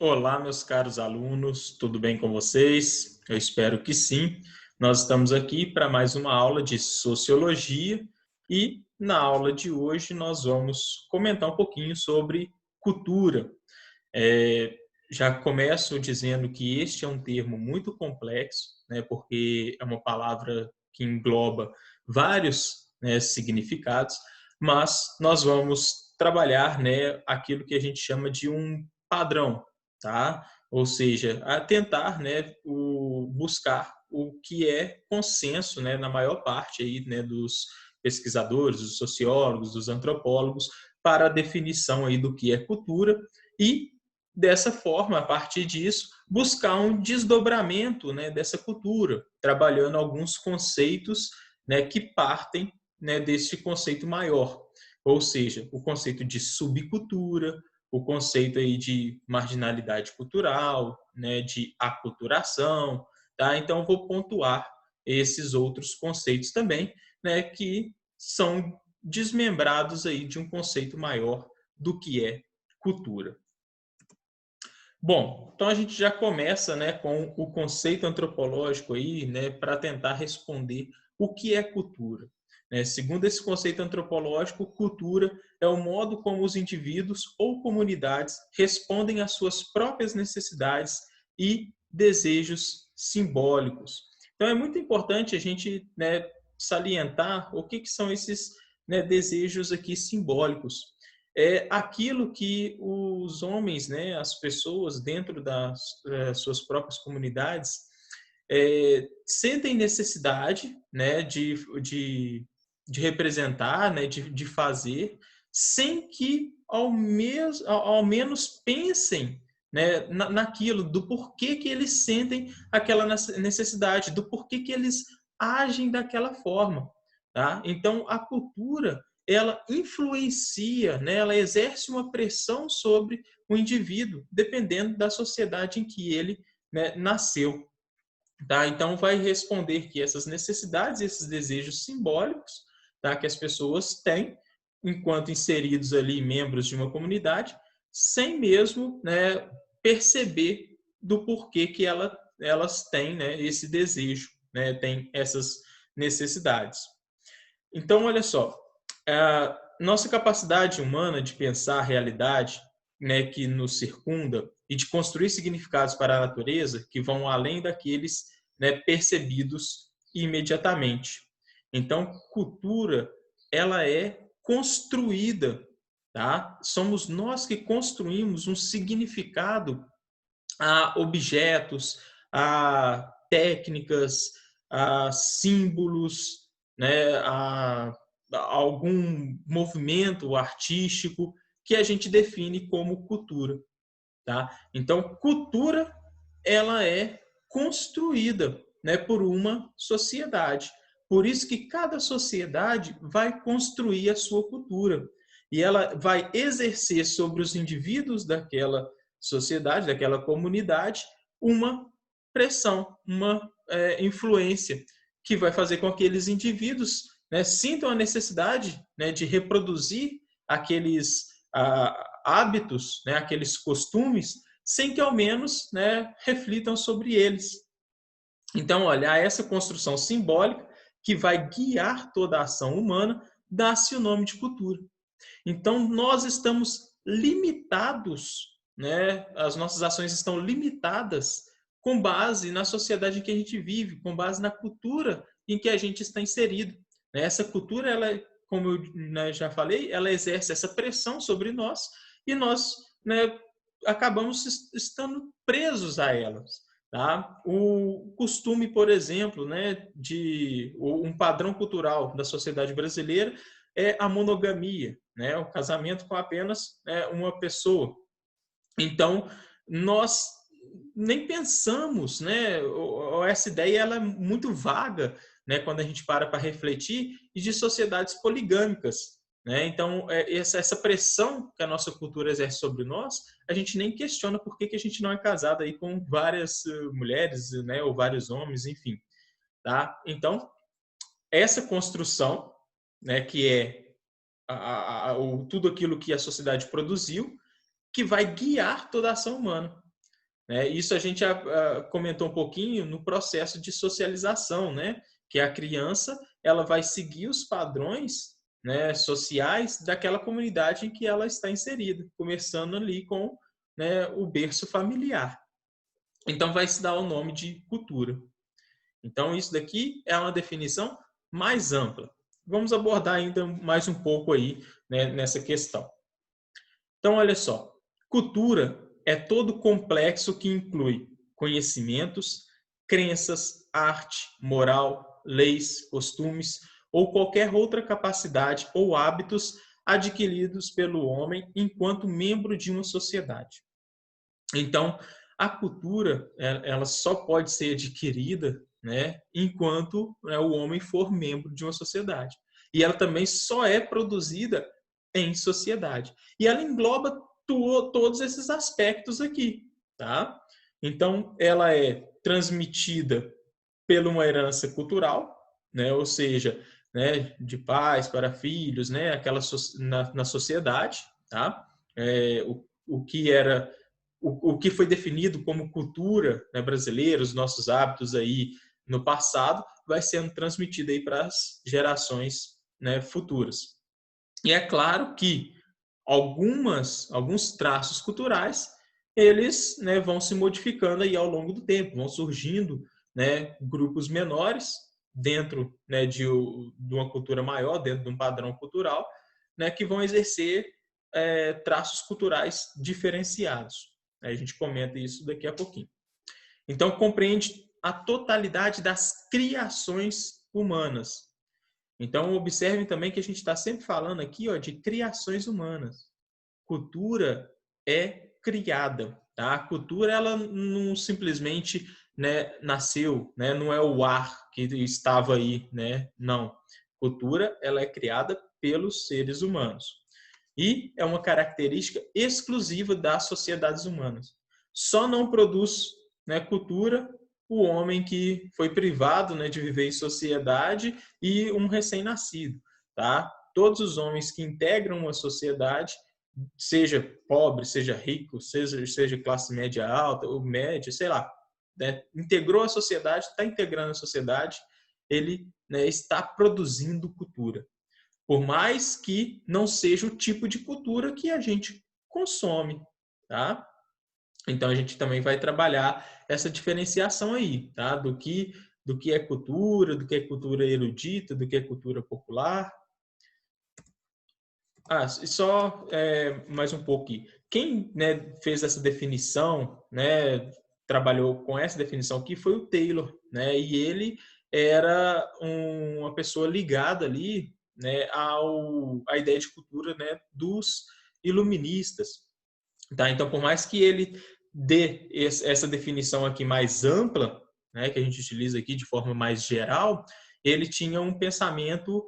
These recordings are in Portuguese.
Olá, meus caros alunos, tudo bem com vocês? Eu espero que sim. Nós estamos aqui para mais uma aula de Sociologia e na aula de hoje nós vamos comentar um pouquinho sobre cultura. É, Já começo dizendo que este é um termo muito complexo, né, porque é uma palavra que engloba vários, né, significados, mas nós vamos trabalhar, né, aquilo que a gente chama de um padrão, tá? Ou seja, a tentar, né, buscar o que é consenso, né, na maior parte aí, né, dos pesquisadores, dos sociólogos, dos antropólogos, para a definição aí do que é cultura e dessa forma, a partir disso, buscar um desdobramento, né, dessa cultura, trabalhando alguns conceitos, né, que partem, né, desse conceito maior, ou seja, o conceito de subcultura, o conceito aí de marginalidade cultural, né, de aculturação, tá? Então vou pontuar esses outros conceitos também, né, que são desmembrados aí de um conceito maior do que é cultura. Bom, então a gente já começa, né, com o conceito antropológico aí, né, para tentar responder o que é cultura. Né? Segundo esse conceito antropológico, cultura é o modo como os indivíduos ou comunidades respondem às suas próprias necessidades e desejos simbólicos. Então é muito importante a gente, né, salientar o que são esses, né, desejos aqui simbólicos. É aquilo que os homens, né, as pessoas dentro das suas próprias comunidades sentem necessidade, né, de representar, né, de fazer, sem que ao menos pensem, né, naquilo, do porquê que eles sentem aquela necessidade, do porquê que eles agem daquela forma. Tá? Então, a cultura ela influencia, né, ela exerce uma pressão sobre o indivíduo, dependendo da sociedade em que ele, né, nasceu. Tá? Então, vai responder que essas necessidades, esses desejos simbólicos, tá, que as pessoas têm, enquanto inseridos ali, membros de uma comunidade, sem mesmo, né, perceber do porquê que elas têm, né, esse desejo, né, têm essas necessidades. Então, olha só, a nossa capacidade humana de pensar a realidade, né, que nos circunda e de construir significados para a natureza que vão além daqueles, né, percebidos imediatamente. Então, cultura, ela é construída, tá? Somos nós que construímos um significado a objetos, a técnicas, a símbolos, né, a algum movimento artístico que a gente define como cultura, tá? Então, cultura ela é construída, né, por uma sociedade. Por isso que cada sociedade vai construir a sua cultura e ela vai exercer sobre os indivíduos daquela sociedade, daquela comunidade, uma pressão, uma influência que vai fazer com que aqueles indivíduos, né, sintam a necessidade, né, de reproduzir aqueles hábitos, né, aqueles costumes, sem que ao menos, né, reflitam sobre eles. Então, olha, essa construção simbólica que vai guiar toda a ação humana, dá-se o nome de cultura. Então, nós estamos limitados, né? As nossas ações estão limitadas com base na sociedade em que a gente vive, com base na cultura em que a gente está inserido. Essa cultura, ela, como eu, né, já falei, ela exerce essa pressão sobre nós e nós, né, acabamos estando presos a elas. Tá? O costume, por exemplo, né, de um padrão cultural da sociedade brasileira é a monogamia, né, o casamento com apenas uma pessoa. Então, nós nem pensamos, né, essa ideia ela é muito vaga, né, quando a gente para refletir, e de sociedades poligâmicas. Né? Então, essa pressão que a nossa cultura exerce sobre nós, a gente nem questiona por que a gente não é casado aí com várias mulheres, né, ou vários homens, enfim. Tá? Então, essa construção, né, que é tudo aquilo que a sociedade produziu, que vai guiar toda a ação humana. né? Isso a gente comentou um pouquinho no processo de socialização, né? Que a criança ela vai seguir os padrões, né, sociais daquela comunidade em que ela está inserida, começando ali com, né, o berço familiar. Então vai se dar o nome de cultura. Então isso daqui é uma definição mais ampla. Vamos abordar ainda mais um pouco aí, né, nessa questão. Então olha só, cultura é todo complexo que inclui conhecimentos, crenças, arte, moral, leis, costumes ou qualquer outra capacidade ou hábitos adquiridos pelo homem enquanto membro de uma sociedade. Então, a cultura ela só pode ser adquirida, né, enquanto, né, o homem for membro de uma sociedade. E ela também só é produzida em sociedade. E ela engloba todos esses aspectos aqui, tá? Então, ela é transmitida por uma herança cultural, né, ou seja, né, de pais para filhos, né, aquela na sociedade, tá? O que era o que foi definido como cultura, né, brasileira, os nossos hábitos aí no passado, vai sendo transmitido aí para as gerações, né, futuras. E é claro que alguns traços culturais, eles, né, vão se modificando aí ao longo do tempo, vão surgindo, né, grupos menores dentro, né, de uma cultura maior, dentro de um padrão cultural, né, que vão exercer traços culturais diferenciados. A gente comenta isso daqui a pouquinho. Então, compreende a totalidade das criações humanas. Então, observe também que a gente está sempre falando aqui, ó, de criações humanas. Cultura é criada, tá? A cultura ela não simplesmente, né, nasceu, né? Não é o ar que estava aí, né? Não. Cultura ela é criada pelos seres humanos e é uma característica exclusiva das sociedades humanas. Só não produz, né, cultura o homem que foi privado, né, de viver em sociedade e um recém-nascido, tá? Todos os homens que integram uma sociedade, seja pobre, seja rico, seja classe média alta ou média, sei lá, né, integrou a sociedade, está integrando a sociedade, ele, né, está produzindo cultura. Por mais que não seja o tipo de cultura que a gente consome, tá? Então a gente também vai trabalhar essa diferenciação aí, tá? Do que é cultura, do que é cultura erudita, do que é cultura popular. E só mais um pouco aqui. Quem, né, fez essa definição, né, trabalhou com essa definição aqui foi o Taylor, né? E ele era uma pessoa ligada ali, né, à ideia de cultura, né, dos iluministas. Tá? Então, por mais que ele dê essa definição aqui mais ampla, né, que a gente utiliza aqui de forma mais geral, ele tinha um pensamento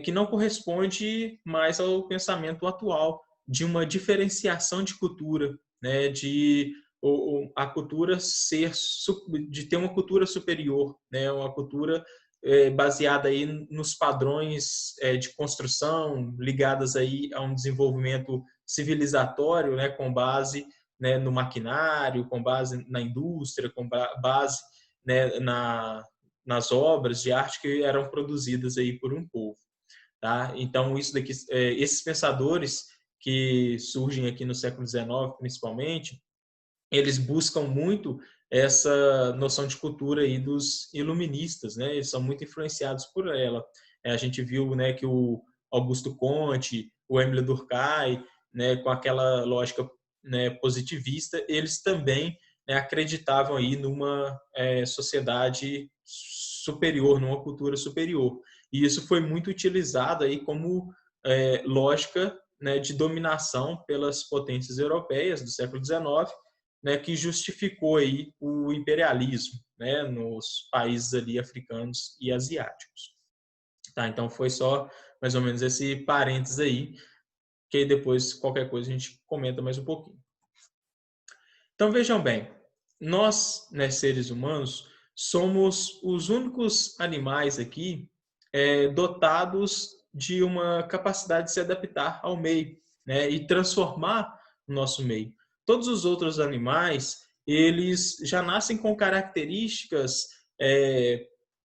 que não corresponde mais ao pensamento atual, de uma diferenciação de cultura, né, de a cultura de ter uma cultura superior, né, uma cultura baseada aí nos padrões de construção, ligadas aí a um desenvolvimento civilizatório, né, com base, né, no maquinário, com base na indústria, com base, né, nas obras de arte que eram produzidas aí por um povo, tá? Então isso daqui, esses pensadores que surgem aqui no século XIX, principalmente, eles buscam muito essa noção de cultura aí dos iluministas, né? Eles são muito influenciados por ela. A gente viu, né, que o Augusto Comte, o Émile Durkheim, né, com aquela lógica, né, positivista, eles também, né, acreditavam aí numa sociedade superior, numa cultura superior. E isso foi muito utilizado aí como lógica, né, de dominação pelas potências europeias do século XIX, né, que justificou aí o imperialismo, né, nos países ali africanos e asiáticos. Tá, então foi só mais ou menos esse parênteses aí, que aí depois qualquer coisa a gente comenta mais um pouquinho. Então vejam bem, nós, né, seres humanos, somos os únicos animais aqui dotados de uma capacidade de se adaptar ao meio, né, e transformar o nosso meio. Todos os outros animais, eles já nascem com características,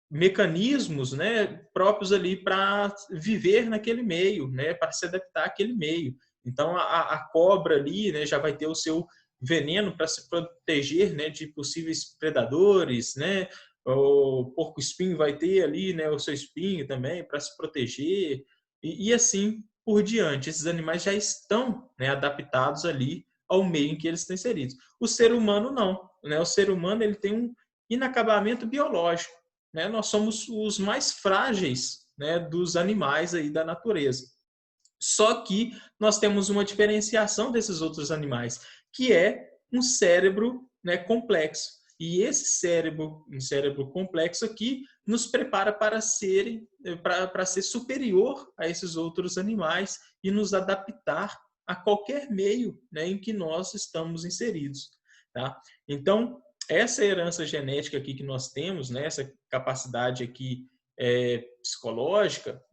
mecanismos, né, próprios ali para viver naquele meio, né, para se adaptar àquele meio. Então, a cobra ali, né, já vai ter o seu veneno para se proteger, né, de possíveis predadores, né? O porco-espinho vai ter ali, né, o seu espinho também para se proteger e assim por diante. Esses animais já estão, né, adaptados ali ao meio em que eles estão inseridos. O ser humano não, né? O ser humano ele tem um inacabamento biológico, né? Nós somos os mais frágeis, né, dos animais aí da natureza. Só que nós temos uma diferenciação desses outros animais, que é um cérebro, né, complexo. E esse cérebro, um cérebro complexo aqui, nos prepara para ser superior a esses outros animais e nos adaptar a qualquer meio, né, em que nós estamos inseridos. Tá? Então, essa herança genética aqui que nós temos, né, essa capacidade aqui psicológica,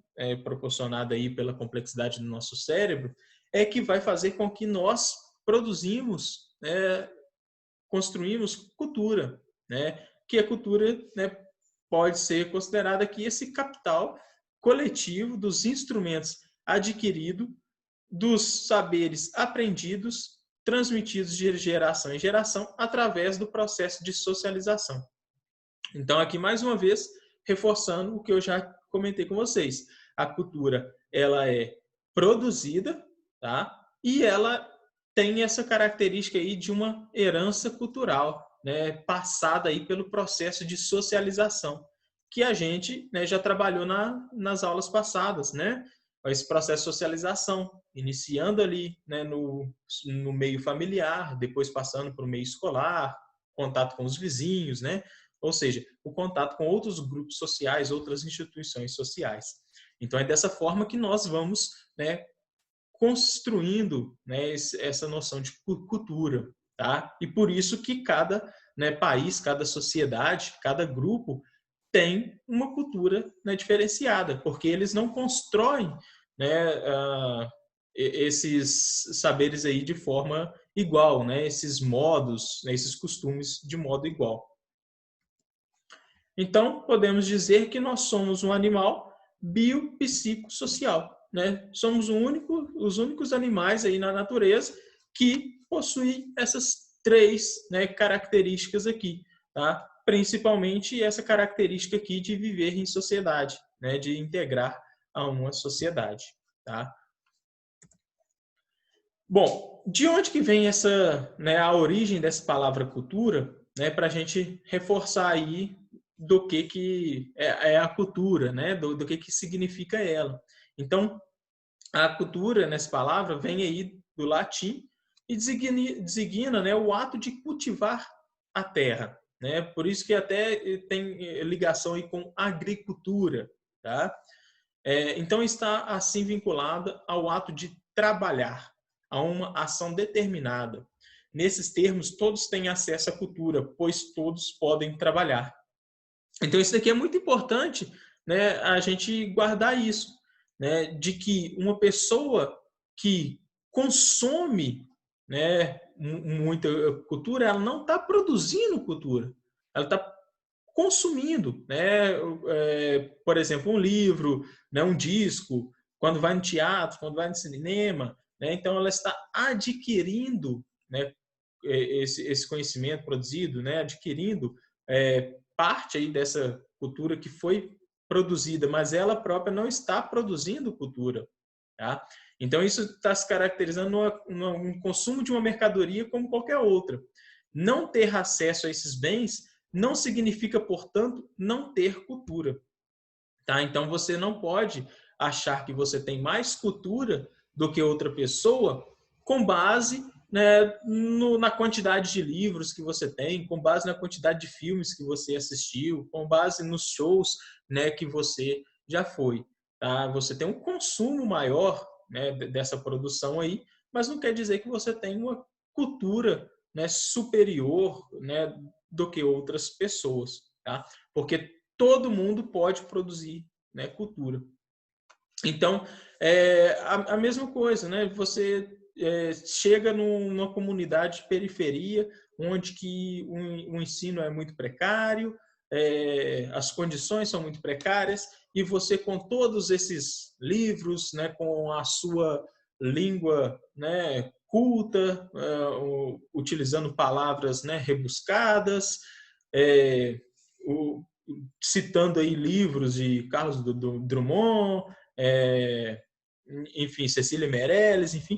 proporcionada aí pela complexidade do nosso cérebro, é que vai fazer com que nós produzimos, construímos cultura, né? Que a cultura, né, pode ser considerada aqui esse capital coletivo dos instrumentos adquiridos, dos saberes aprendidos, transmitidos de geração em geração através do processo de socialização. Então, aqui mais uma vez, reforçando o que eu já comentei com vocês. A cultura, ela é produzida, tá? E ela tem essa característica aí de uma herança cultural, né? Passada aí pelo processo de socialização, que a gente, né, já trabalhou nas aulas passadas, né? Esse processo de socialização, iniciando ali, né, no meio familiar, depois passando para o meio escolar, contato com os vizinhos, né? Ou seja, o contato com outros grupos sociais, outras instituições sociais. Então, é dessa forma que nós vamos, né, construindo, né, essa noção de cultura. Tá? E por isso que cada, né, país, cada sociedade, cada grupo tem uma cultura, né, diferenciada, porque eles não constroem, né, esses saberes aí de forma igual, né, esses modos, né, esses costumes de modo igual. Então, podemos dizer que nós somos um animal biopsicossocial, né? Somos os únicos animais aí na natureza que possuem essas três, né, características aqui, tá? Principalmente essa característica aqui de viver em sociedade, né, de integrar a uma sociedade, tá? Bom, de onde que vem essa, né, a origem dessa palavra cultura, né, para a gente reforçar aí do que é a cultura, né, do que significa ela. Então, a cultura, nessa palavra, vem aí do latim e designa, né, o ato de cultivar a terra, né? Por isso que até tem ligação aí com agricultura, tá? Então, está assim vinculada ao ato de trabalhar, a uma ação determinada. Nesses termos, todos têm acesso à cultura, pois todos podem trabalhar. Então, isso daqui é muito importante, né, a gente guardar isso, né, de que uma pessoa que consome, né, muita cultura, ela não está produzindo cultura, ela está consumindo, né? Por exemplo, um livro, né? Um disco, quando vai no teatro, quando vai no cinema, né? Então ela está adquirindo, né, esse conhecimento produzido, né? Adquirindo parte aí dessa cultura que foi produzida, mas ela própria não está produzindo cultura, tá? Então isso está se caracterizando no consumo de uma mercadoria como qualquer outra. Não ter acesso a esses bens não significa, portanto, não ter cultura. Tá? Então, você não pode achar que você tem mais cultura do que outra pessoa com base, né, na quantidade de livros que você tem, com base na quantidade de filmes que você assistiu, com base nos shows, né, que você já foi. Tá? Você tem um consumo maior, né, dessa produção aí, mas não quer dizer que você tem uma cultura, né, superior, né, do que outras pessoas, tá? Porque todo mundo pode produzir, né, cultura. Então, a mesma coisa, né? Você chega numa comunidade de periferia, onde que o ensino é muito precário, as condições são muito precárias, e você, com todos esses livros, né, com a sua língua, né, culta, utilizando palavras, né, rebuscadas, citando aí livros de Carlos Drummond, enfim, Cecília Meirelles, enfim,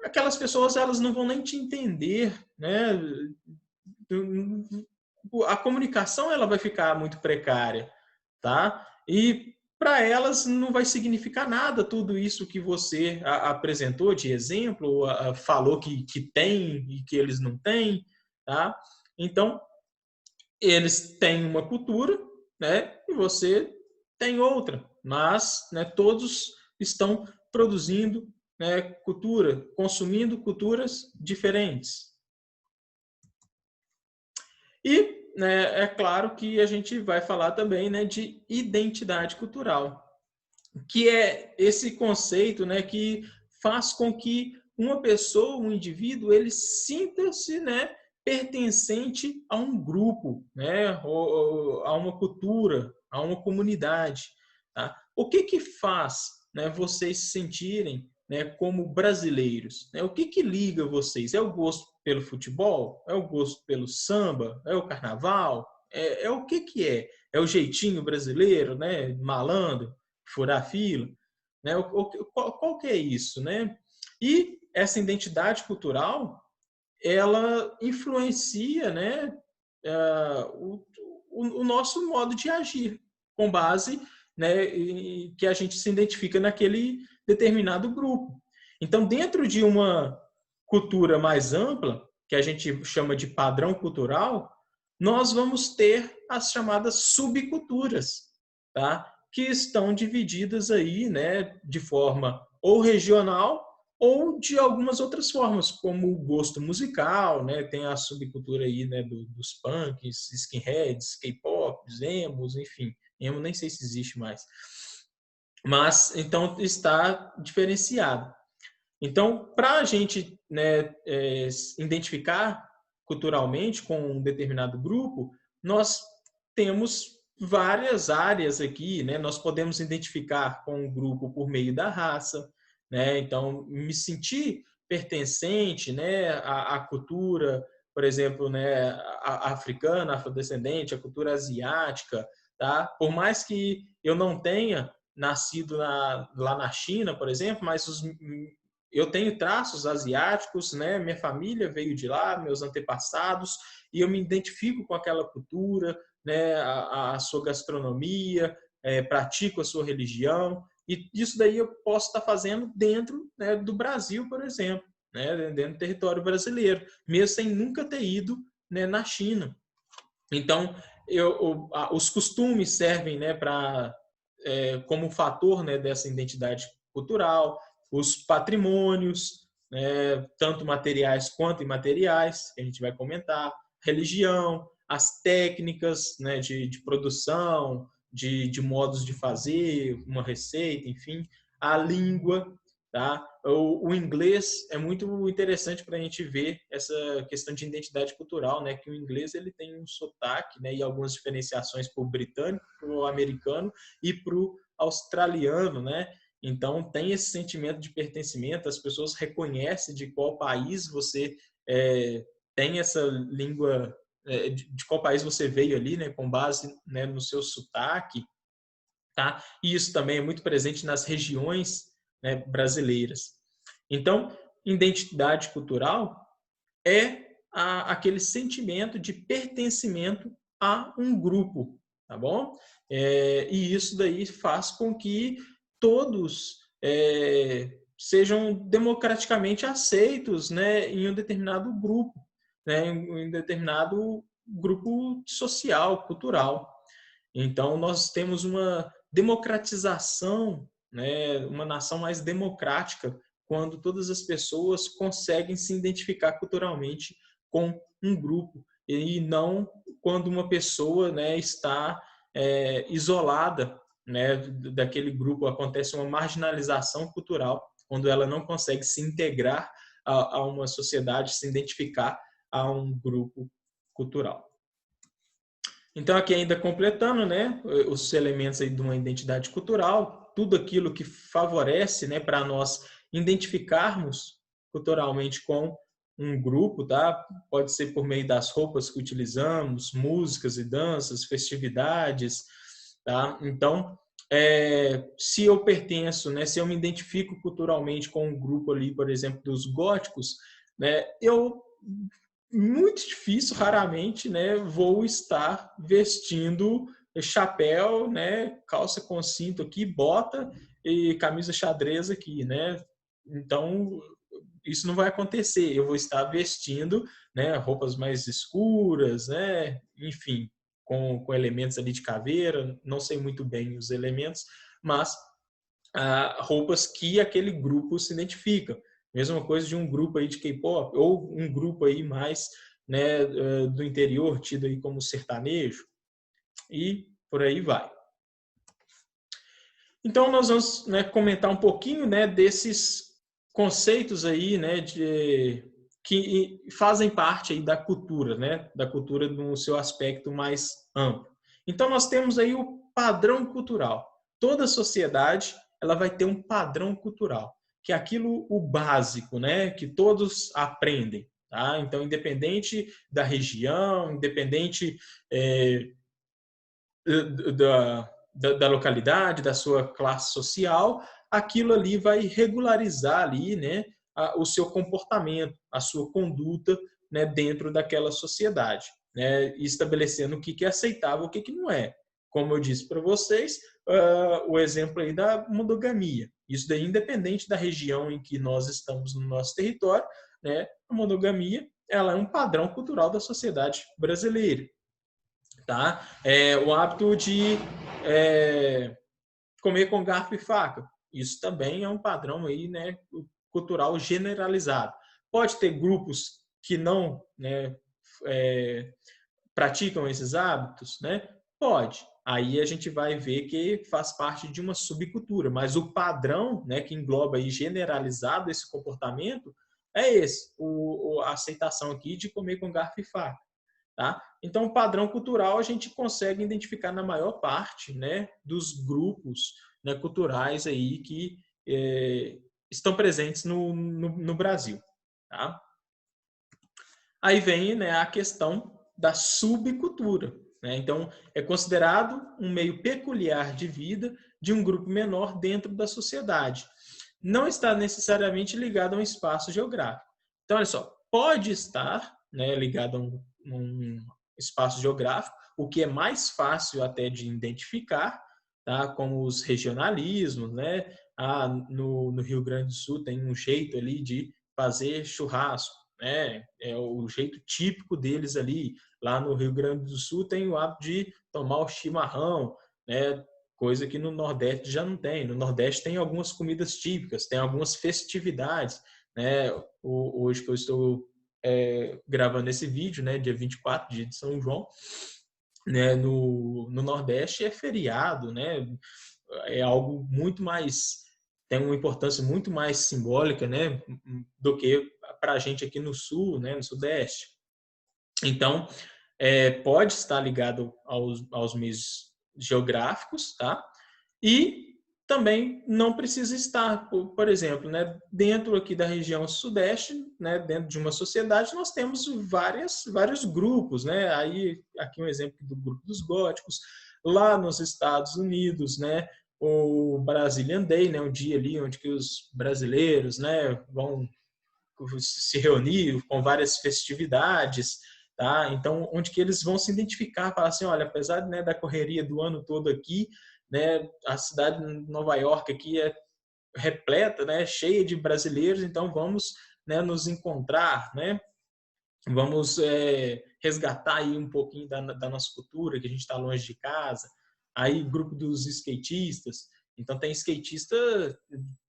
aquelas pessoas, elas não vão nem te entender, né? A comunicação, ela vai ficar muito precária, tá? E para elas não vai significar nada tudo isso que você apresentou de exemplo, falou que tem e que eles não têm, tá? Então, eles têm uma cultura, né? E você tem outra, mas, né, todos estão produzindo, né, cultura, consumindo culturas diferentes. E, né, é claro que a gente vai falar também, né, de identidade cultural, que é esse conceito, né, que faz com que uma pessoa, um indivíduo, ele sinta-se, né, pertencente a um grupo, né, ou a uma cultura, a uma comunidade. Tá? O que faz, né, vocês se sentirem, né, como brasileiros? Né? O que liga vocês? É o gosto pelo futebol? É o gosto pelo samba? É o carnaval? É o que é? É o jeitinho brasileiro, né, malandro? Furar fila, né? Qual que é isso, né? E essa identidade cultural, ela influencia, né, o nosso modo de agir, com base, né, que a gente se identifica naquele determinado grupo. Então, dentro de uma cultura mais ampla, que a gente chama de padrão cultural, nós vamos ter as chamadas subculturas, tá? Que estão divididas aí, né, de forma ou regional ou de algumas outras formas, como o gosto musical, né? Tem a subcultura aí, né, dos punks, skinheads, K-pop, emos, enfim. Emo nem sei se existe mais. Mas, então, está diferenciado. Então, para a gente, né, identificar culturalmente com um determinado grupo, nós temos várias áreas aqui, né? Nós podemos identificar com um grupo por meio da raça, né? Então, me sentir pertencente, né, à cultura, por exemplo, né, africana, afrodescendente, a cultura asiática, tá? Por mais que eu não tenha nascido lá na China, por exemplo, mas eu tenho traços asiáticos, né? Minha família veio de lá, meus antepassados, e eu me identifico com aquela cultura, né? A sua gastronomia, pratico a sua religião, e isso daí eu posso estar fazendo dentro, né, do Brasil, por exemplo, né? Dentro do território brasileiro, mesmo sem nunca ter ido, né, na China. Então, os costumes servem, né, como fator, né, dessa identidade cultural, os patrimônios, né, tanto materiais quanto imateriais, que a gente vai comentar, religião, as técnicas, né, de produção, de modos de fazer uma receita, enfim, a língua, tá? O inglês é muito interessante para a gente ver essa questão de identidade cultural, né? Que o inglês ele tem um sotaque, né? E algumas diferenciações para o britânico, para o americano e para o australiano, né? Então tem esse sentimento de pertencimento, as pessoas reconhecem de qual país você tem essa língua, de qual país você veio ali, né? Com base, né, no seu sotaque, tá? E isso também é muito presente nas regiões, né, brasileiras. Então, identidade cultural é aquele sentimento de pertencimento a um grupo, tá bom? E isso daí faz com que todos sejam democraticamente aceitos, né, em um determinado grupo, né, em um determinado grupo social, cultural. Então, nós temos uma democratização, né, uma nação mais democrática, quando todas as pessoas conseguem se identificar culturalmente com um grupo, e não quando uma pessoa, né, está isolada, né, daquele grupo, acontece uma marginalização cultural, quando ela não consegue se integrar a uma sociedade, se identificar a um grupo cultural. Então, aqui ainda completando, né, os elementos aí de uma identidade cultural, tudo aquilo que favorece, né, para nós identificarmos culturalmente com um grupo, tá? Pode ser por meio das roupas que utilizamos, músicas e danças, festividades, tá? Então, se eu pertenço, né, se eu me identifico culturalmente com um grupo ali, por exemplo, dos góticos, né, eu muito difícil, raramente, né, vou estar vestindo chapéu, né, calça com cinto aqui, bota e camisa xadrez aqui, né? Então, isso não vai acontecer. Eu vou estar vestindo, né, roupas mais escuras, né, enfim, com elementos ali de caveira, não sei muito bem os elementos, mas roupas que aquele grupo se identifica. Mesma coisa de um grupo aí de K-pop ou um grupo aí mais, né, do interior, tido aí como sertanejo, e por aí vai. Então nós vamos, né, comentar um pouquinho, né, desses conceitos aí, né, que fazem parte aí da cultura, né, da cultura no seu aspecto mais amplo. Então nós temos aí o padrão cultural. Toda sociedade ela vai ter um padrão cultural, que é aquilo o básico, né, que todos aprendem, tá? Então independente da região, independente da localidade, da sua classe social, aquilo ali vai regularizar ali, né, o seu comportamento, a sua conduta, né, dentro daquela sociedade, né, estabelecendo o que é aceitável, o que não é. Como eu disse para vocês, o exemplo aí da monogamia. Isso daí, independente da região em que nós estamos no nosso território, né, a monogamia ela é um padrão cultural da sociedade brasileira. Tá? O hábito de comer com garfo e faca. Isso também é um padrão aí, né, cultural generalizado. Pode ter grupos que não, né, praticam esses hábitos, né? Pode. Aí a gente vai ver que faz parte de uma subcultura, mas o padrão, né, que engloba aí generalizado esse comportamento é esse, a aceitação aqui de comer com garfo e faca. Tá? Então, o padrão cultural a gente consegue identificar na maior parte, né, dos grupos, né, culturais aí que estão presentes no Brasil. Tá? Aí vem, né, a questão da subcultura. Né? Então, é considerado um meio peculiar de vida de um grupo menor dentro da sociedade. Não está necessariamente ligado a um espaço geográfico. Então, olha só, pode estar, né, ligado a um espaço geográfico, o que é mais fácil até de identificar, tá? Como os regionalismos, né? No Rio Grande do Sul tem um jeito ali de fazer churrasco, né? É o jeito típico deles ali. Lá no Rio Grande do Sul tem o hábito de tomar o chimarrão, né? Coisa que no Nordeste já não tem. No Nordeste tem algumas comidas típicas, tem algumas festividades, né? Hoje que eu estou gravando esse vídeo, né, dia 24, dia de São João, né, no Nordeste é feriado, né, é algo muito mais, tem uma importância muito mais simbólica, né, do que para a gente aqui no Sul, né, no Sudeste. Então, pode estar ligado aos meios geográficos, tá? E também não precisa estar, por exemplo, né, dentro aqui da região sudeste, né, dentro de uma sociedade, nós temos vários grupos. Né? Aí, aqui um exemplo do grupo dos góticos. Lá nos Estados Unidos, né, o Brazilian Day, né, um dia ali onde que os brasileiros, né, vão se reunir com várias festividades, tá? Então, onde que eles vão se identificar, falar assim, olha, apesar, né, da correria do ano todo aqui, né, a cidade de Nova York aqui é repleta, né, cheia de brasileiros, então vamos, né, nos encontrar, né? Vamos resgatar aí um pouquinho da nossa cultura, que a gente está longe de casa. Aí, grupo dos skatistas. Então, tem skatista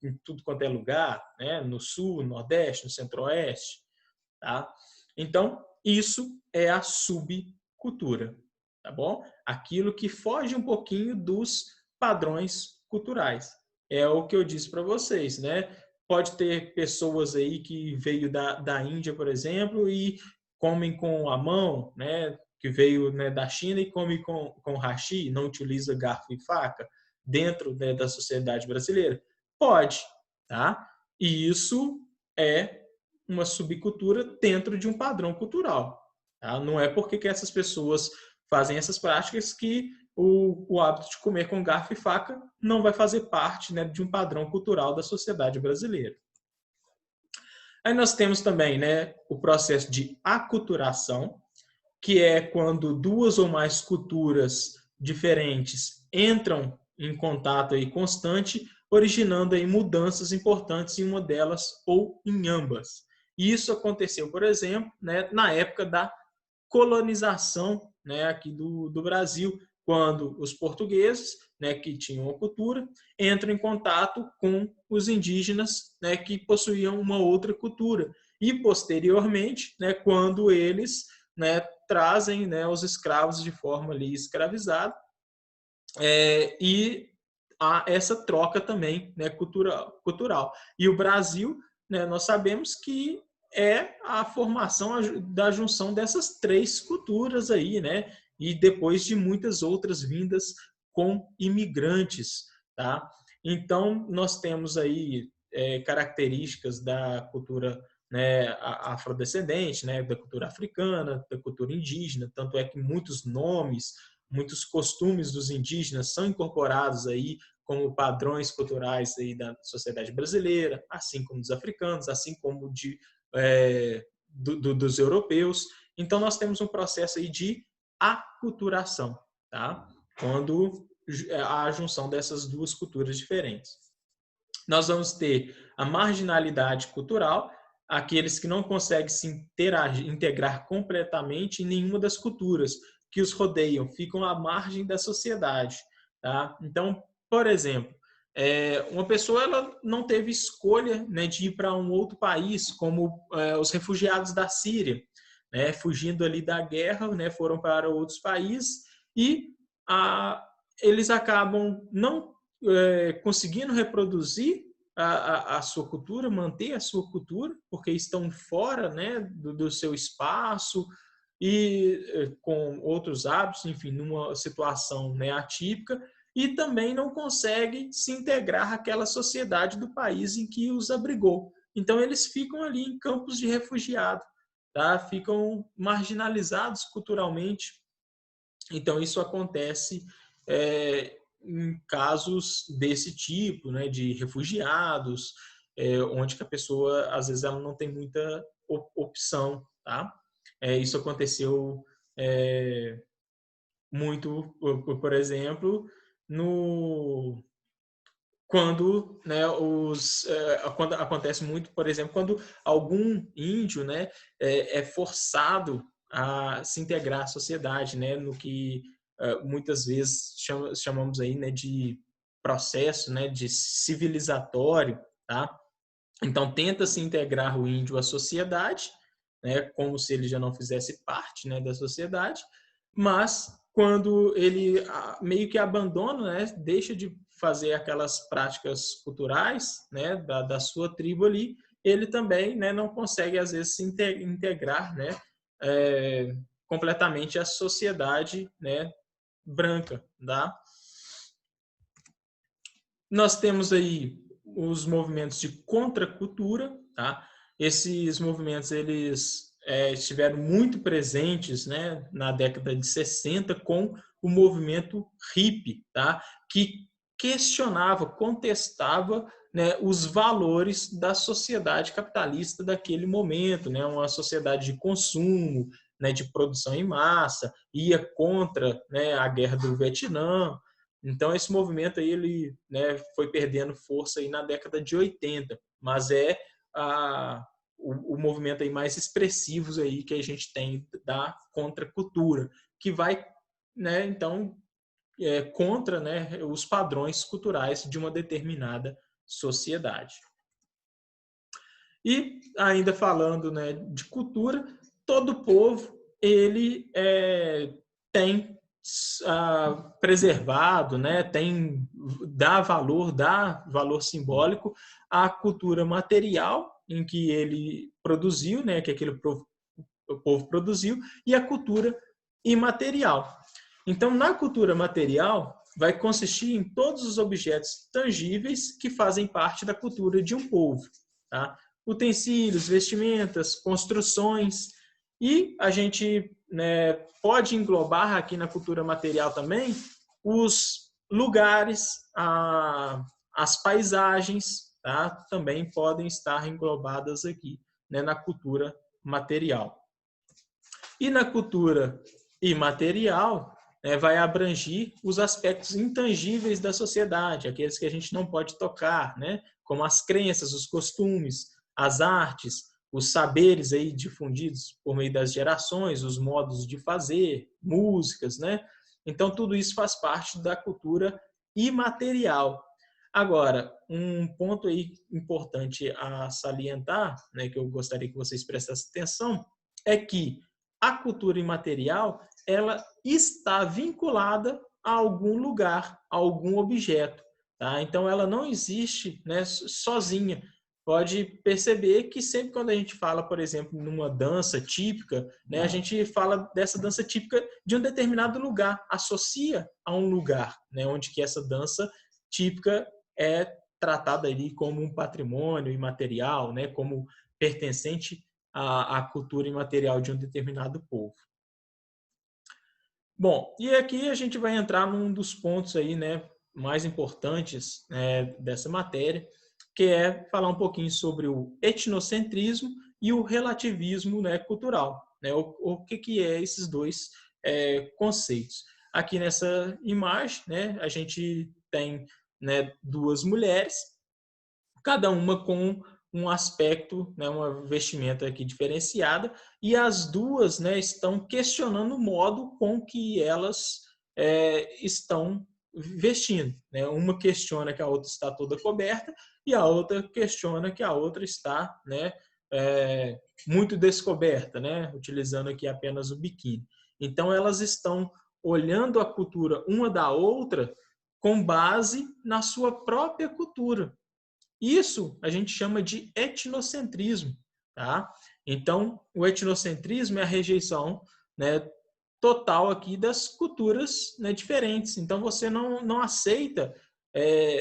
em tudo quanto é lugar, né? No Sul, no Nordeste, no Centro-Oeste. Tá? Então, isso é a subcultura. Tá bom? Aquilo que foge um pouquinho dos padrões culturais. É o que eu disse para vocês, né? pode ter pessoas aí que veio da Índia, por exemplo, e comem com a mão, né? Que veio, né, da China e come com hashi, não utiliza garfo e faca dentro, né, da sociedade brasileira? Pode, tá? E isso é uma subcultura dentro de um padrão cultural. Tá? Não é porque que essas pessoas fazem essas práticas que o hábito de comer com garfo e faca não vai fazer parte, né, de um padrão cultural da sociedade brasileira. Aí nós temos também, né, o processo de aculturação, que é quando duas ou mais culturas diferentes entram em contato aí constante, originando aí mudanças importantes em uma delas ou em ambas. E isso aconteceu, por exemplo, né, na época da colonização, né, aqui do Brasil, quando os portugueses, né, que tinham uma cultura, entram em contato com os indígenas, né, que possuíam uma outra cultura. E, posteriormente, né, quando eles, né, trazem, né, os escravos de forma ali escravizada, e há essa troca também, né, cultural. E o Brasil, né, nós sabemos que é a formação da junção dessas três culturas aí, né? E depois de muitas outras vindas com imigrantes, tá? Então, nós temos aí características da cultura, né, afrodescendente, né, da cultura africana, da cultura indígena, tanto é que muitos nomes, muitos costumes dos indígenas são incorporados aí como padrões culturais aí da sociedade brasileira, assim como dos africanos, assim como dos europeus. Então, nós temos um processo aí de aculturação, tá? Quando há a junção dessas duas culturas diferentes. Nós vamos ter a marginalidade cultural, aqueles que não conseguem se integrar completamente em nenhuma das culturas que os rodeiam, ficam à margem da sociedade. Tá? Então, por exemplo, uma pessoa ela não teve escolha, né, de ir para um outro país, como os refugiados da Síria, né, fugindo ali da guerra, né, foram para outros países e eles acabam não conseguindo reproduzir a sua cultura, manter a sua cultura, porque estão fora, né, do seu espaço e com outros hábitos, enfim, numa situação, né, atípica, e também não consegue se integrar àquela sociedade do país em que os abrigou. Então, eles ficam ali em campos de refugiado, tá? Ficam marginalizados culturalmente. Então, isso acontece em casos desse tipo, né, de refugiados, onde que a pessoa, às vezes, ela não tem muita opção, tá? Isso aconteceu muito, por exemplo, no quando, né, quando acontece muito, por exemplo, quando algum índio, né, é forçado a se integrar à sociedade, né, no que muitas vezes chamamos aí, né, de processo, né, de civilizatório, tá? Então tenta se integrar o índio à sociedade, né, como se ele já não fizesse parte, né, da sociedade, mas quando ele meio que abandona, né, deixa de fazer aquelas práticas culturais, né, da sua tribo ali, ele também, né, não consegue às vezes se integrar, né, completamente à sociedade, né, branca, tá? Nós temos aí os movimentos de contracultura, tá? Esses movimentos eles estiveram muito presentes, né, na década de 60 com o movimento hippie, tá? Que questionava, contestava, né, os valores da sociedade capitalista daquele momento, né? Uma sociedade de consumo, né, de produção em massa, ia contra, né, a guerra do Vietnã. Então esse movimento aí ele, né, foi perdendo força aí na década de 80, mas o movimento aí mais expressivo aí que a gente tem da contracultura, que vai, né, então contra, né, os padrões culturais de uma determinada sociedade. E ainda falando, né, de cultura, todo povo ele tem preservado, né, dá valor simbólico a cultura material, em que ele produziu, né, que aquele o povo produziu, e a cultura imaterial. Então, na cultura material, vai consistir em todos os objetos tangíveis que fazem parte da cultura de um povo. Tá? Utensílios, vestimentas, construções, e a gente, né, pode englobar aqui na cultura material também os lugares, as paisagens, tá? Também podem estar englobadas aqui, né, na cultura material. E na cultura imaterial, né, vai abranger os aspectos intangíveis da sociedade, aqueles que a gente não pode tocar, né, como as crenças, os costumes, as artes, os saberes aí difundidos por meio das gerações, os modos de fazer, músicas, né? Então, tudo isso faz parte da cultura imaterial. Agora, um ponto aí importante a salientar, né, que eu gostaria que vocês prestassem atenção, é que a cultura imaterial, ela está vinculada a algum lugar, a algum objeto. Tá? Então, ela não existe, né, sozinha. Pode perceber que sempre quando a gente fala, por exemplo, numa dança típica, né, a gente fala dessa dança típica de um determinado lugar, associa a um lugar, né, onde que essa dança típica é tratada ali como um patrimônio imaterial, né, como pertencente à cultura imaterial de um determinado povo. Bom, e aqui a gente vai entrar num dos pontos aí, né, mais importantes, né, dessa matéria, que é falar um pouquinho sobre o etnocentrismo e o relativismo, né, cultural. Né, o que é esses dois conceitos. Aqui nessa imagem, né, a gente tem, né, duas mulheres, cada uma com um aspecto, né, uma vestimenta aqui diferenciada, e as duas, né, estão questionando o modo com que elas estão vestindo. Né? Uma questiona que a outra está toda coberta e a outra questiona que a outra está, né, muito descoberta, né, utilizando aqui apenas o biquíni. Então, elas estão olhando a cultura uma da outra com base na sua própria cultura. Isso a gente chama de etnocentrismo, tá? Então, o etnocentrismo é a rejeição, né, total aqui das culturas, né, diferentes. Então, você não aceita,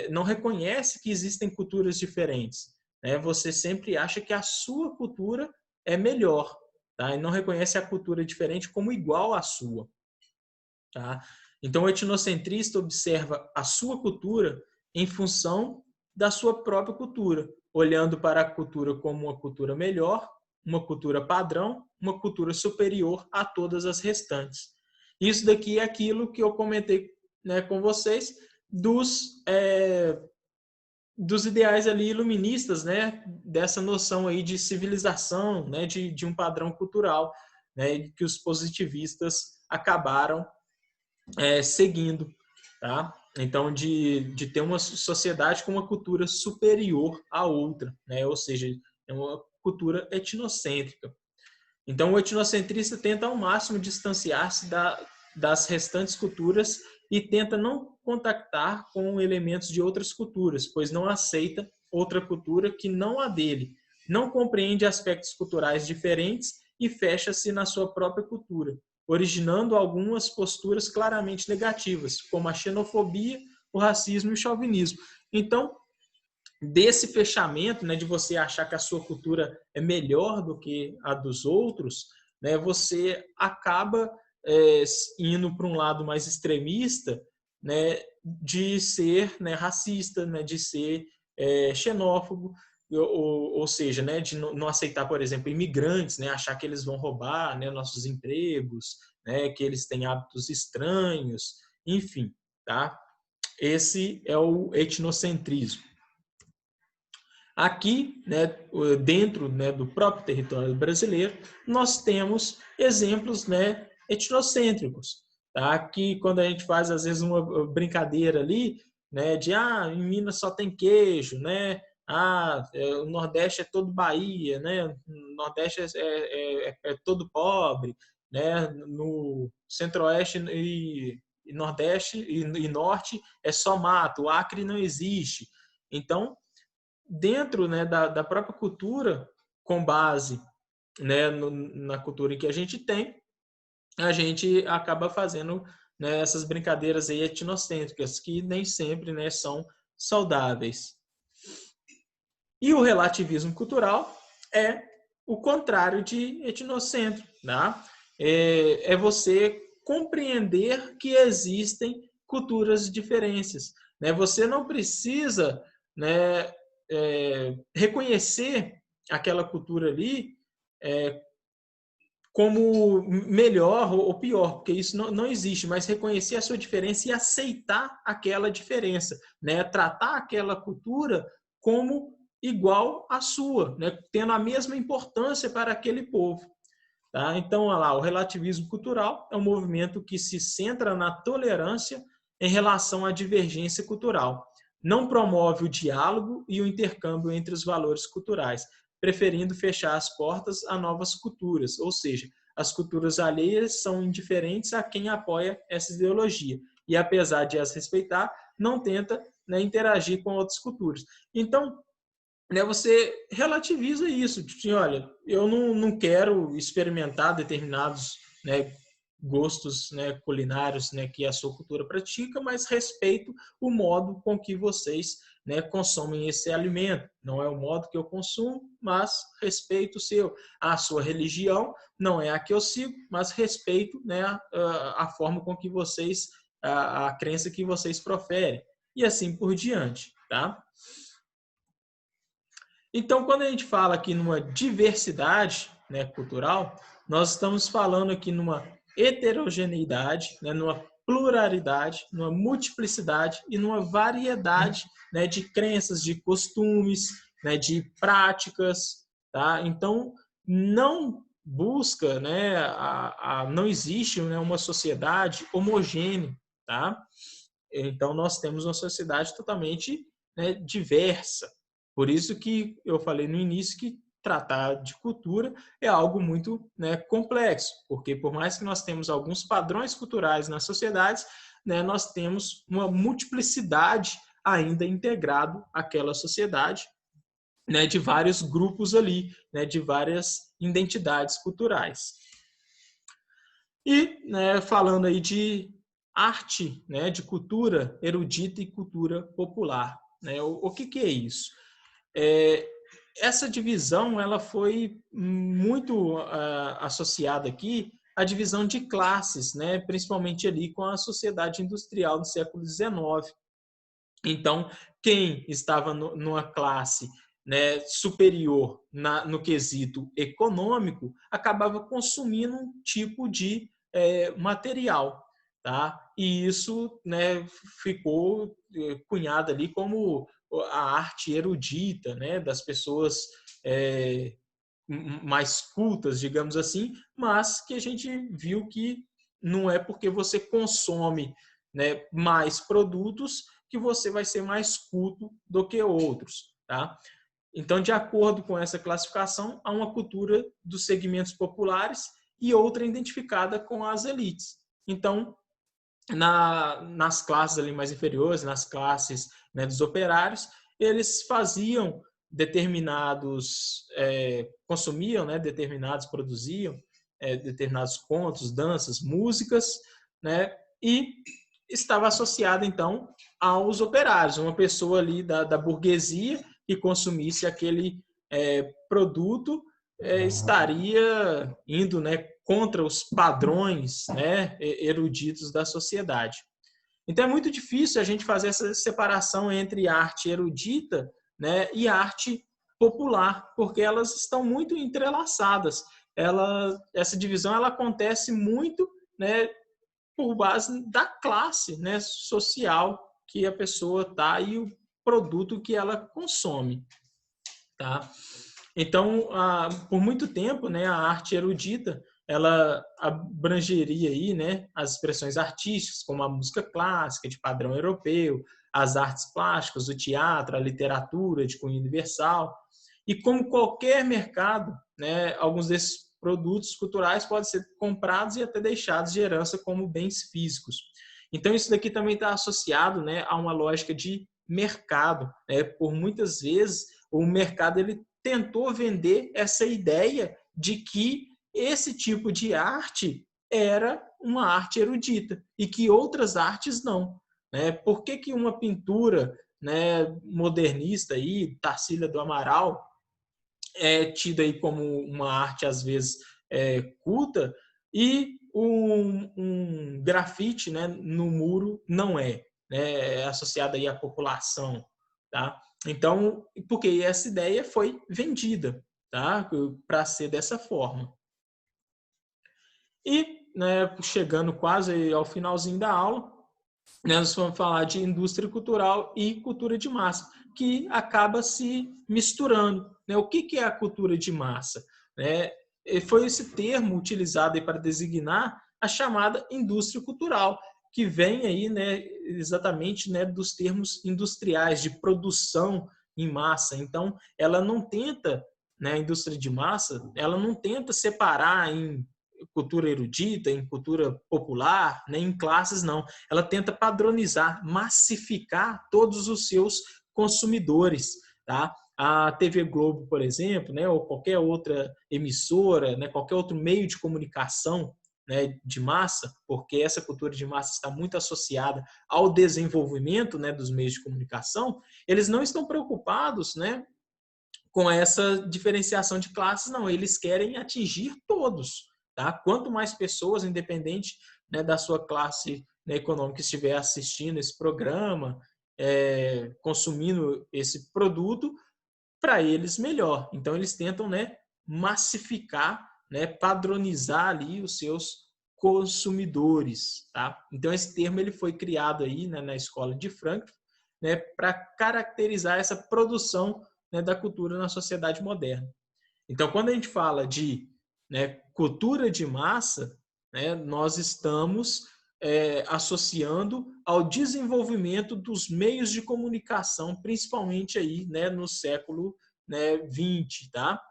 não reconhece que existem culturas diferentes. Né? Você sempre acha que a sua cultura é melhor, tá? E não reconhece a cultura diferente como igual à sua. Tá? Então, o etnocentrista observa a sua cultura em função da sua própria cultura, olhando para a cultura como uma cultura melhor, uma cultura padrão, uma cultura superior a todas as restantes. Isso daqui é aquilo que eu comentei, né, com vocês dos ideais ali iluministas, né, dessa noção aí de civilização, né, de um padrão cultural, né, que os positivistas acabaram seguindo, tá? Então, de ter uma sociedade com uma cultura superior à outra, né? Ou seja, é uma cultura etnocêntrica. Então, o etnocentrista tenta ao máximo distanciar-se das restantes culturas e tenta não contactar com elementos de outras culturas, pois não aceita outra cultura que não a dele, não compreende aspectos culturais diferentes e fecha-se na sua própria cultura, originando algumas posturas claramente negativas, como a xenofobia, o racismo e o chauvinismo. Então, desse fechamento, né, de você achar que a sua cultura é melhor do que a dos outros, né, você acaba indo para um lado mais extremista, né, de ser, né, racista, né, de ser xenófobo, ou seja, né, de não aceitar, por exemplo, imigrantes, né, achar que eles vão roubar, né, nossos empregos, né, que eles têm hábitos estranhos, enfim, tá? Esse é o etnocentrismo. Aqui, né, dentro, né, do próprio território brasileiro, nós temos exemplos, né, etnocêntricos. Tá? Aqui, quando a gente faz, às vezes, uma brincadeira ali, né, de, em Minas só tem queijo, né? O Nordeste é todo Bahia, né? O Nordeste é todo pobre, né? No Centro-Oeste e Nordeste e Norte é só mato, o Acre não existe. Então, dentro, né, da própria cultura, com base, né, na cultura que a gente tem, a gente acaba fazendo, né, essas brincadeiras aí etnocêntricas, que nem sempre, né, são saudáveis. E o relativismo cultural é o contrário de etnocêntrico, tá? É você compreender que existem culturas diferentes, né? Você não precisa, né, reconhecer aquela cultura ali como melhor ou pior, porque isso não existe, mas reconhecer a sua diferença e aceitar aquela diferença, né? Tratar aquela cultura como igual à sua, né? Tendo a mesma importância para aquele povo. Tá? Então, olha lá, o relativismo cultural é um movimento que se centra na tolerância em relação à divergência cultural. Não promove o diálogo e o intercâmbio entre os valores culturais, preferindo fechar as portas a novas culturas, ou seja, as culturas alheias são indiferentes a quem apoia essa ideologia e, apesar de as respeitar, não tenta, né, interagir com outras culturas. Então, né, você relativiza isso. Tipo assim, olha, eu não quero experimentar determinados, né, gostos, né, culinários, né, que a sua cultura pratica, mas respeito o modo com que vocês, né, consomem esse alimento. Não é o modo que eu consumo, mas respeito o seu. A sua religião não é a que eu sigo, mas respeito, né, a forma com que vocês, a crença que vocês proferem. E assim por diante, tá? Então, quando a gente fala aqui numa diversidade, né, cultural, nós estamos falando aqui numa heterogeneidade, né, numa pluralidade, numa multiplicidade e numa variedade, né, de crenças, de costumes, né, de práticas. Tá? Então, não busca, né, não existe, né, uma sociedade homogênea. Tá? Então, nós temos uma sociedade totalmente, né, diversa. Por isso que eu falei no início que tratar de cultura é algo muito, né, complexo, porque por mais que nós temos alguns padrões culturais nas sociedades, né, nós temos uma multiplicidade ainda integrado àquela sociedade, né, de vários grupos ali, né, de várias identidades culturais. E, né, falando aí de arte, né, de cultura erudita e cultura popular, né, o que é isso? Essa divisão ela foi muito associada aqui à divisão de classes, né? Principalmente ali com a sociedade industrial do século XIX. Então, quem estava numa classe, né, superior no quesito econômico acabava consumindo um tipo de material. Tá? E isso, né, ficou cunhado ali como a arte erudita, né, das pessoas mais cultas, digamos assim, mas que a gente viu que não é porque você consome, né, mais produtos que você vai ser mais culto do que outros. Tá? Então, de acordo com essa classificação, há uma cultura dos segmentos populares e outra identificada com as elites. Então, nas classes ali mais inferiores, nas classes, né, dos operários, eles faziam determinados, consumiam, né, determinados, produziam determinados contos, danças, músicas, né, e estava associado, então, aos operários, uma pessoa ali da burguesia que consumisse aquele produto estaria indo, né, contra os padrões, né, eruditos da sociedade. Então é muito difícil a gente fazer essa separação entre arte erudita, né, e arte popular, porque elas estão muito entrelaçadas. Essa divisão ela acontece muito, né, por base da classe, né, social que a pessoa está e o produto que ela consome. Tá? Então, por muito tempo, né, a arte erudita ela abrangeria aí, né, as expressões artísticas, como a música clássica de padrão europeu, as artes plásticas, o teatro, a literatura de cunho universal. E como qualquer mercado, né, alguns desses produtos culturais podem ser comprados e até deixados de herança como bens físicos. Então, isso daqui também está associado, né, a uma lógica de mercado. Né? Por muitas vezes, o mercado ele tentou vender essa ideia de que esse tipo de arte era uma arte erudita e que outras artes não, né? Por que que uma pintura, né, modernista aí, Tarsila do Amaral, é tida aí como uma arte às vezes culta e um grafite, né, no muro não é, né, é associado aí à população, tá? Então, porque essa ideia foi vendida, tá? Para ser dessa forma. E, né, chegando quase ao finalzinho da aula, né, nós vamos falar de indústria cultural e cultura de massa, que acaba se misturando, né? O que é a cultura de massa? Né? Foi esse termo utilizado para designar a chamada indústria cultural, que vem aí, né, exatamente, né, dos termos industriais de produção em massa. Então, ela não tenta, né, a indústria de massa, ela não tenta separar em cultura erudita, em cultura popular, nem em classes, não. Ela tenta padronizar, massificar todos os seus consumidores, tá? A TV Globo, por exemplo, né, ou qualquer outra emissora, né, qualquer outro meio de comunicação, né, de massa, porque essa cultura de massa está muito associada ao desenvolvimento, né, dos meios de comunicação, eles não estão preocupados, né, com essa diferenciação de classes, não. Eles querem atingir todos, tá? Quanto mais pessoas, independente, né, da sua classe, né, econômica, estiver assistindo esse programa, consumindo esse produto, para eles melhor. Então eles tentam, né, massificar, né, padronizar ali os seus consumidores, tá? Então esse termo ele foi criado aí, né, na escola de Frankfurt, né, para caracterizar essa produção, né, da cultura na sociedade moderna. Então quando a gente fala de, né, cultura de massa, né, nós estamos associando ao desenvolvimento dos meios de comunicação, principalmente aí, né, no século, né, 20, tá?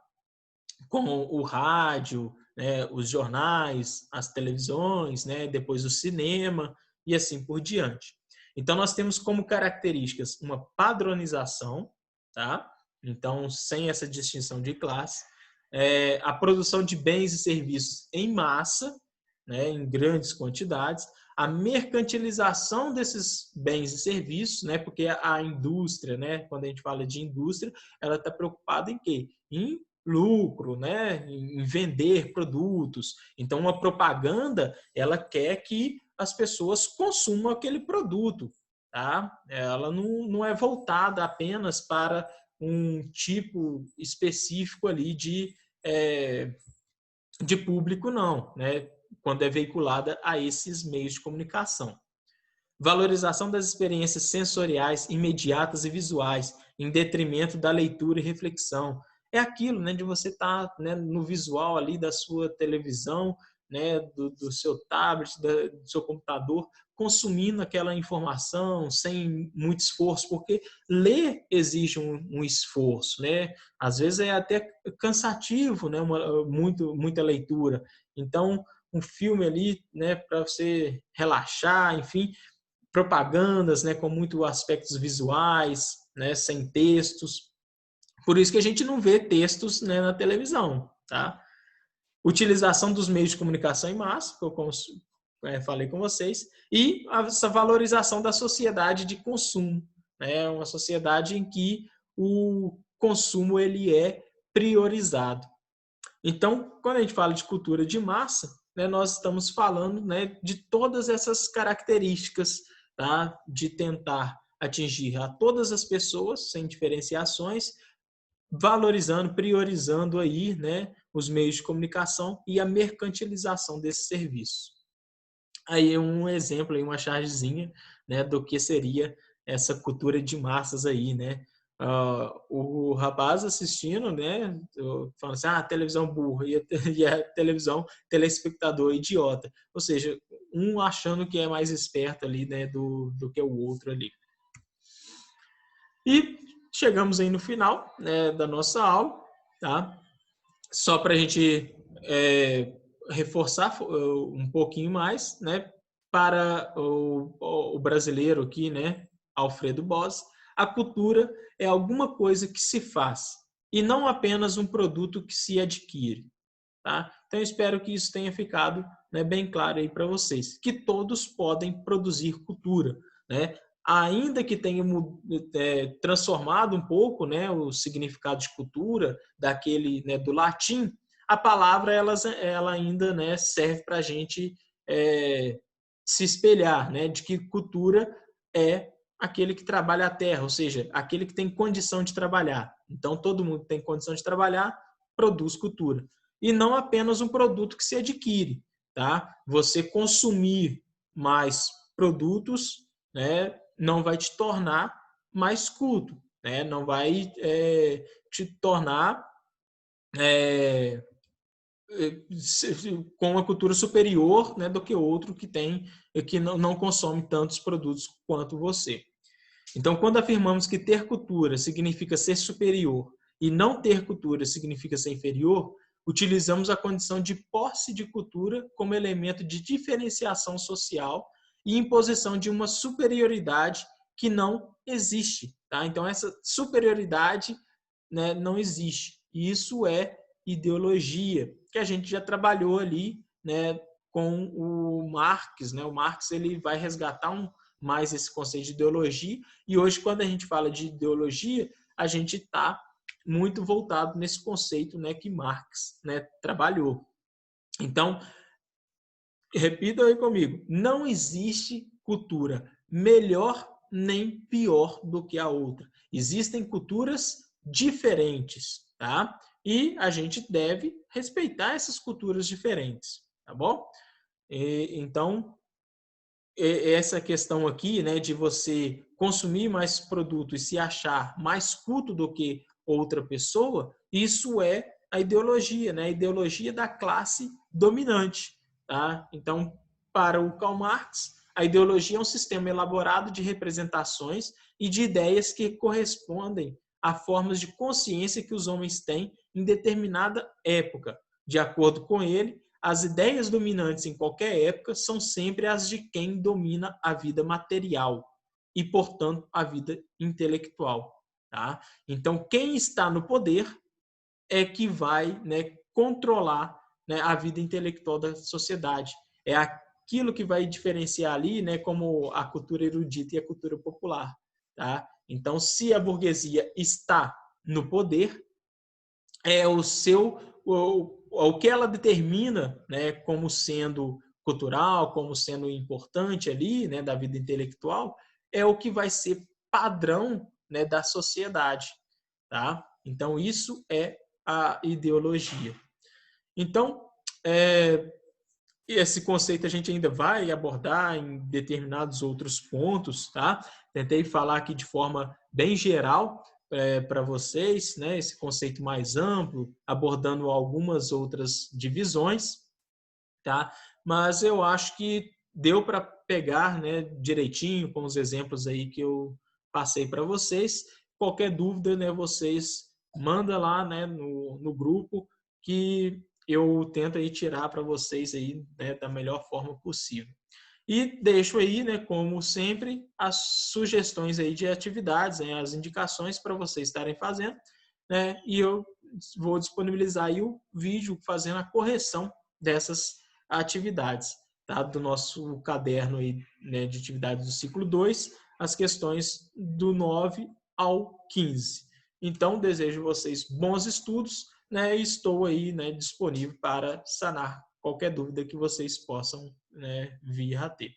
Com o rádio, né, os jornais, as televisões, né, depois o cinema e assim por diante. Então nós temos como características uma padronização, tá? Então sem essa distinção de classe, a produção de bens e serviços em massa, né, em grandes quantidades, a mercantilização desses bens e serviços, né, porque a indústria, né, quando a gente fala de indústria, ela está preocupada em quê? Em lucro, né, em vender produtos. Então, uma propaganda, ela quer que as pessoas consumam aquele produto, tá? Ela não é voltada apenas para um tipo específico ali de público, não, né? Quando é veiculada a esses meios de comunicação. Valorização das experiências sensoriais imediatas e visuais, em detrimento da leitura e reflexão. É aquilo, né, de você estar, né, no visual ali da sua televisão, né, do seu tablet, do seu computador, consumindo aquela informação sem muito esforço, porque ler exige um esforço, né? Às vezes é até cansativo, né, muita leitura. Então, um filme ali, né, para você relaxar, enfim, propagandas, né, com muitos aspectos visuais, né, sem textos. Por isso que a gente não vê textos, né, na televisão, tá? Utilização dos meios de comunicação em massa, que eu falei com vocês, e essa valorização da sociedade de consumo, né? Uma sociedade em que o consumo ele é priorizado. Então, quando a gente fala de cultura de massa, né, nós estamos falando, né, de todas essas características, tá? De tentar atingir a todas as pessoas, sem diferenciações, valorizando, priorizando aí, né, os meios de comunicação e a mercantilização desses serviços. Aí um exemplo, aí uma chargezinha, né, do que seria essa cultura de massas aí, né? O rapaz assistindo, né, falando assim, televisão burra, e a televisão, telespectador idiota. Ou seja, um achando que é mais esperto ali, né, do que o outro ali. E chegamos aí no final, né, da nossa aula, tá? Só para a gente reforçar um pouquinho mais, né, para o brasileiro aqui, né, Alfredo Bós, A cultura é alguma coisa que se faz e não apenas um produto que se adquire. Tá? Então, eu espero que isso tenha ficado, né, bem claro aí para vocês, que todos podem produzir cultura, né? Ainda que tenha transformado um pouco, né, o significado de cultura daquele, né, do latim, a palavra ela ainda, né, serve para a gente se espelhar, né, de que cultura é aquele que trabalha a terra, ou seja, aquele que tem condição de trabalhar. Então, todo mundo que tem condição de trabalhar produz cultura. E não apenas um produto que se adquire, tá? Você consumir mais produtos, né, não vai te tornar mais culto, né? Não vai te tornar com uma cultura superior, né, do que outro que não consome tantos produtos quanto você. Então, quando afirmamos que ter cultura significa ser superior e não ter cultura significa ser inferior, utilizamos a condição de posse de cultura como elemento de diferenciação social e imposição de uma superioridade que não existe. Tá? Então, essa superioridade, né, não existe. E isso é ideologia, que a gente já trabalhou ali, né, com o Marx. Né? O Marx ele vai resgatar mais esse conceito de ideologia, e hoje, quando a gente fala de ideologia, a gente está muito voltado nesse conceito, né, que Marx, né, trabalhou. Então, repita aí comigo, não existe cultura melhor nem pior do que a outra. Existem culturas diferentes, tá? E a gente deve respeitar essas culturas diferentes, tá bom? Então, essa questão aqui, né, de você consumir mais produto e se achar mais culto do que outra pessoa, isso é a ideologia, né? A ideologia da classe dominante, tá? Então, para o Karl Marx, a ideologia é um sistema elaborado de representações e de ideias que correspondem a formas de consciência que os homens têm em determinada época. De acordo com ele, as ideias dominantes em qualquer época são sempre as de quem domina a vida material e, portanto, a vida intelectual. Tá? Então, quem está no poder é que vai, né, controlar, né, a vida intelectual da sociedade. É aquilo que vai diferenciar ali, né, como a cultura erudita e a cultura popular. Tá? Então, se a burguesia está no poder, é o que ela determina, né, como sendo cultural, como sendo importante ali, né, da vida intelectual, é o que vai ser padrão, né, da sociedade, tá? Então isso é a ideologia. Então, esse conceito a gente ainda vai abordar em determinados outros pontos, tá? Tentei falar aqui de forma bem geral para vocês, né? Esse conceito mais amplo, abordando algumas outras divisões, tá? Mas eu acho que deu para pegar, né, direitinho com os exemplos aí que eu passei para vocês. Qualquer dúvida, né, vocês manda lá, né, no grupo que eu tento aí tirar para vocês aí, né, da melhor forma possível. E deixo aí, né, como sempre, as sugestões aí de atividades, né, as indicações para vocês estarem fazendo, né, e eu vou disponibilizar aí o vídeo fazendo a correção dessas atividades, tá, do nosso caderno aí, né, de atividades do ciclo 2, as questões do 9 ao 15. Então, desejo vocês bons estudos, né, e estou aí, né, disponível para sanar qualquer dúvida que vocês possam, né, vir a ter.